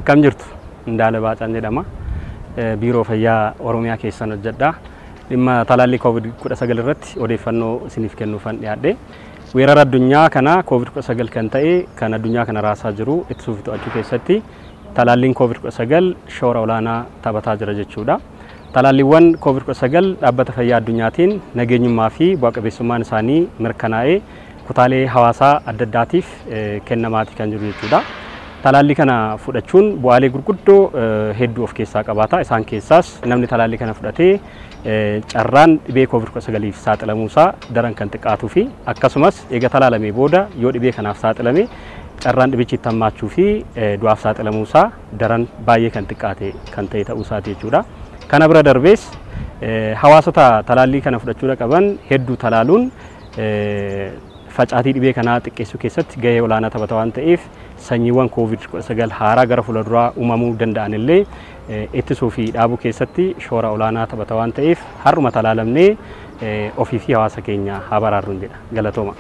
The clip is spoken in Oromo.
Akkam jirtu Ndaala Baacaan jedhama. Biiroo Fayyaa Oromiyaa keessan hojjedha. Dhimma talaallii COVID-19 irratti odeeffannoo isiniif kennuufan dhiyaadhe. Weerara addunyaa kana COVID-19 kan ta'e kan addunyaa kana raasaa jiru ittisuuf to'achuu keessatti talaalliin COVID-19 shoora olaanaa taphataa jira jechuudha. Talaalliiwwan COVID-19 dhaabbata fayyaa addunyaatiin nageenyummaa fi bu'aa qabeessummaan isaanii mirkanaa'ee kutaalee hawaasaa adda addaatiif kennamaati kan jiru jechuudha. Talaallii kana fudhachuun bu'aalee gurguddoo hedduu of keessaa qabaata. Isaan keessaas namni talaallii kana fudhatee carraan dhibee COVID-19 saaxilamuusaa daran kan xiqqaatuu fi akkasumas eega talaalamee booda yoo dhibee kanaaf saaxilame carraan dhibichi itti hammaachuu fi du'aaf saaxilamuusaa daran baay'ee kan xiqqaate kan ta'e ta'uusaati jechuudha. Kana bira darbees hawaasota talaallii kana fudhachuu qaban hedduu talaaluun facaatii dhibee kanaa xiqqeessuu keessatti gahee olaanaa taphata waan ta'eef sanyiiwwan COVID-19 haaraa gara fuulduraa uumamuu danda'an illee ittisuu fi dhaabuu keessatti shoora olaanaa taphata waan ta'eef har'uma talaalamnee ofii fi hawaasa keenya haa baraarruun jedha. Galatooma.